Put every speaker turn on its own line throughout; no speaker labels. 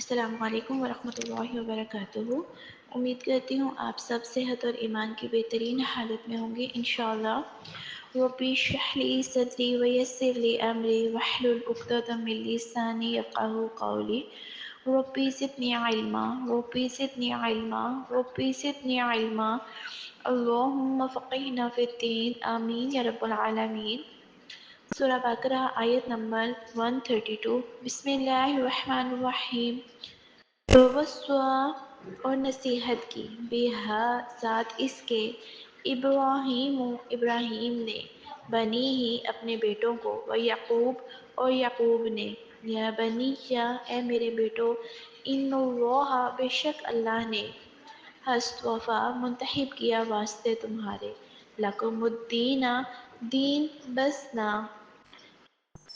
السلام علیکم ورحمۃ اللہ وبرکاتہ۔ امید کرتی ہوں آپ سب صحت اور ایمان کی بہترین حالت میں ہوں گے انشاءاللہ۔ ربی اشرح لی صدری ویسر لی امری واحلل عقدۃ من لسانی یفقہوا قولی۔ ربی زدنی علما ربی زدنی علما ربی زدنی علما، اللہم فقہنا فی الدین، آمین یا رب العالمین۔ سورہ بقرہ آیت نمبر 132۔ بسم اللہ الرحمن الرحیم۔ وَوَصَّى اور نصیحت کی، بِہا ذات اس کے، ابراہیم نے، بنی ہی اپنے بیٹوں کو، ویعقوب اور یعقوب نے، یا بنی یا اے میرے بیٹو، ان اللہ بے شک اللہ نے، اصطفیٰ منتخب کیا واسطے تمہارے، لکم الدین دین بس نہ،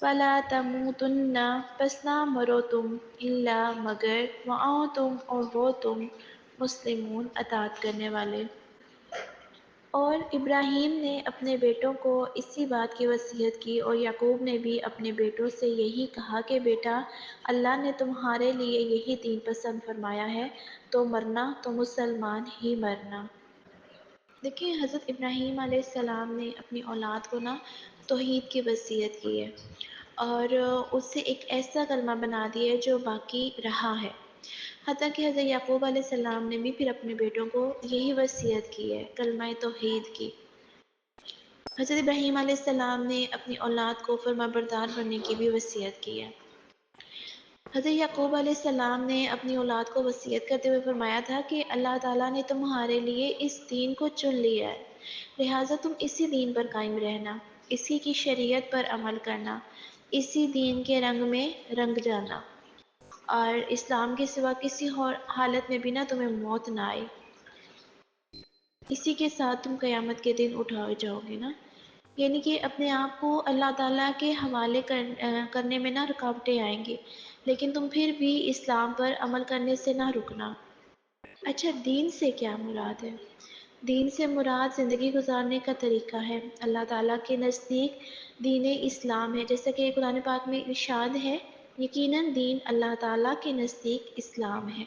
فلا تموتن پس نہ مرو تم، الا مگر، وانتم اور ہو تم، مسلمون اطاعت کرنے والے۔ اور ابراہیم نے اپنے بیٹوں کو اسی بات کی وصیت کی، اور یعقوب نے بھی اپنے بیٹوں سے یہی کہا کہ بیٹا، اللہ نے تمہارے لیے یہی دین پسند فرمایا ہے، تو مرنا تو مسلمان ہی مرنا۔ دیکھیں حضرت ابراہیم علیہ السلام نے اپنی اولاد کو توحید کی وصیت کی ہے، اور اسے ایک ایسا کلمہ بنا دیا ہے جو باقی رہا ہے۔ حتیٰ کہ حضرت یعقوب علیہ السلام نے بھی پھر اپنے بیٹوں کو یہی وصیت کی ہے، کلمہ توحید کی۔ حضرت ابراہیم علیہ السلام نے اپنی اولاد کو فرما بردار بننے کی بھی وصیت کی ہے۔ حضرت یعقوب علیہ السلام نے اپنی اولاد کو وصیت کرتے ہوئے فرمایا تھا کہ اللہ تعالیٰ نے تمہارے لیے اس دین کو چن لیا ہے، لہٰذا تم اسی دین پر قائم رہنا، اسی کی شریعت پر عمل کرنا، اسی دین کے رنگ میں رنگ جانا، اور اسلام کے سوا کسی اور حالت میں بھی تمہیں موت نہ آئے، اسی کے ساتھ تم قیامت کے دن اٹھائے جاؤ گے یعنی کہ اپنے آپ کو اللہ تعالیٰ کے حوالے کرنے میں رکاوٹیں آئیں گی، لیکن تم پھر بھی اسلام پر عمل کرنے سے نہ رکنا۔ اچھا، دین سے کیا مراد ہے؟ دین سے مراد زندگی گزارنے کا طریقہ ہے۔ اللہ تعالیٰ کے نزدیک دین اسلام ہے، جیسا کہ قرآن پاک میں ارشاد ہے، یقیناً دین اللہ تعالیٰ کے نزدیک اسلام ہے۔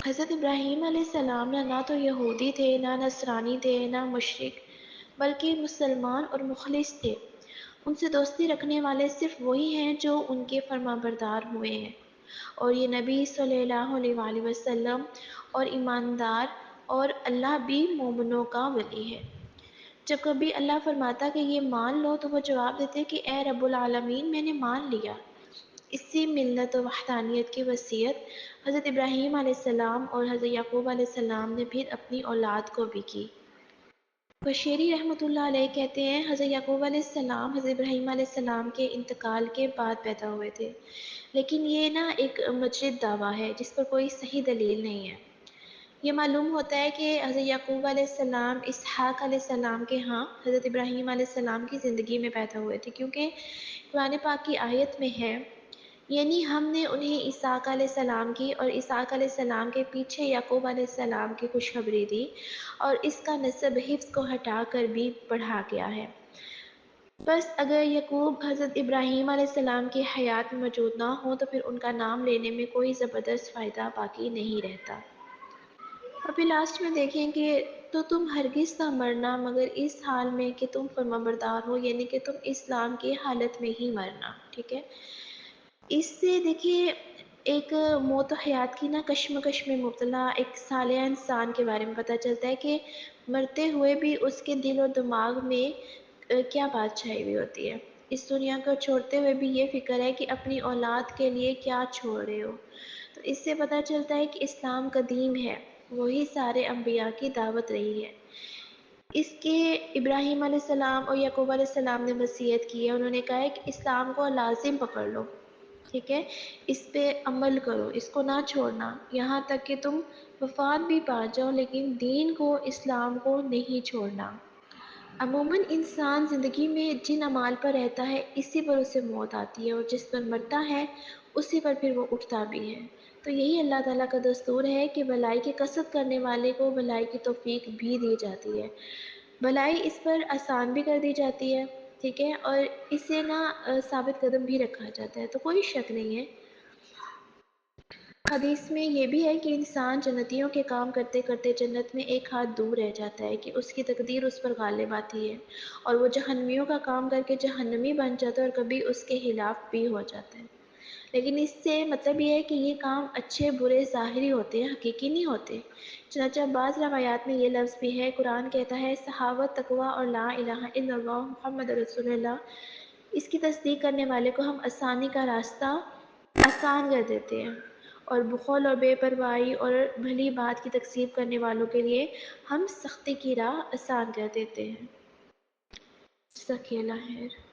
حضرت ابراہیم علیہ السلام نہ تو یہودی تھے، نہ نصرانی تھے، نہ مشرک، بلکہ مسلمان اور مخلص تھے۔ ان سے دوستی رکھنے والے صرف وہی ہیں جو ان کے فرما بردار ہوئے ہیں، اور یہ نبی صلی اللہ علیہ وآلہ وسلم اور ایماندار، اور اللہ بھی مومنوں کا ولی ہے۔ جب کبھی اللہ فرماتا کہ یہ مان لو تو وہ جواب دیتے کہ اے رب العالمین، میں نے مان لیا۔ اسی ملت و وحدانیت کی وصیت حضرت ابراہیم علیہ السلام اور حضرت یعقوب علیہ السلام نے پھر اپنی اولاد کو بھی کی۔ بشیری رحمۃ اللہ علیہ کہتے ہیں حضرت یعقوب علیہ السلام حضرت ابراہیم علیہ السلام کے انتقال کے بعد پیدا ہوئے تھے، لیکن یہ ایک مجرد دعویٰ ہے جس پر کوئی صحیح دلیل نہیں ہے۔ یہ معلوم ہوتا ہے کہ حضرت یعقوب علیہ السلام اسحاق علیہ السلام کے ہاں حضرت ابراہیم علیہ السلام کی زندگی میں پیدا ہوئے تھے، کیونکہ قرآن پاک کی آیت میں ہے، یعنی ہم نے انہیں اسحاق علیہ السلام کی اور اسحاق علیہ السلام کے پیچھے یعقوب علیہ السلام کی خوشخبری دی، اور اس کا نسب حفظ کو ہٹا کر بھی بڑھا گیا ہے۔ بس اگر یعقوب حضرت ابراہیم علیہ السلام کی حیات میں موجود نہ ہوں تو پھر ان کا نام لینے میں کوئی زبردست فائدہ باقی نہیں رہتا۔ اور پھر لاسٹ میں دیکھیں کہ تو تم ہرگز نہ مرنا مگر اس حال میں کہ تم فرمانبردار ہو، یعنی کہ تم اسلام کی حالت میں ہی مرنا، ٹھیک ہے۔ اس سے دیکھیے ایک موت و حیات کی کشمکش میں مبتلا ایک صالح انسان کے بارے میں پتہ چلتا ہے کہ مرتے ہوئے بھی اس کے دل اور دماغ میں کیا بات چھائی ہوئی ہوتی ہے۔ اس دنیا کو چھوڑتے ہوئے بھی یہ فکر ہے کہ اپنی اولاد کے لیے کیا چھوڑ رہے ہو۔ تو اس سے پتہ چلتا ہے کہ اسلام قدیم ہے، وہی سارے انبیاء کی دعوت رہی ہے۔ اس کے ابراہیم علیہ السلام اور یعقوب علیہ السلام نے وصیت کی ہے، انہوں نے کہا ہے کہ اسلام کو لازم پکڑ لو، ٹھیک ہے، اس پہ عمل کرو، اس کو نہ چھوڑنا، یہاں تک کہ تم وفات بھی پا جاؤ، لیکن دین کو، اسلام کو نہیں چھوڑنا۔ عموماً انسان زندگی میں جن اعمال پر رہتا ہے اسی پر اسے موت آتی ہے، اور جس پر مرتا ہے اسی پر پھر وہ اٹھتا بھی ہے۔ تو یہی اللہ تعالیٰ کا دستور ہے کہ بھلائی کی قصد کرنے والے کو بھلائی کی توفیق بھی دی جاتی ہے، بھلائی اس پر آسان بھی کر دی جاتی ہے، ٹھیک ہے، اور اسے ثابت قدم بھی رکھا جاتا ہے، تو کوئی شک نہیں ہے۔ حدیث میں یہ بھی ہے کہ انسان جنتیوں کے کام کرتے کرتے جنت میں ایک ہاتھ دور رہ جاتا ہے، کہ اس کی تقدیر اس پر غالب آتی ہے، اور وہ جہنمیوں کا کام کر کے جہنمی بن جاتا ہے اور کبھی اس کے خلاف بھی ہو جاتا ہے۔ لیکن اس سے مطلب یہ ہے کہ یہ کام اچھے برے ظاہری ہوتے ہیں، حقیقی نہیں ہوتے۔ چنانچہ بعض روایات میں یہ لفظ بھی ہے، قرآن کہتا ہے صحاوت، تقوی اور لا الہ الا اللہ محمد رسول اللہ، اس کی تصدیق کرنے والے کو ہم آسانی کا راستہ آسان کر دیتے ہیں، اور بخل اور بے پرواہی اور بھلی بات کی تکذیب کرنے والوں کے لیے ہم سختی کی راہ آسان کر دیتے ہیں۔ جزاک اللہ خیر۔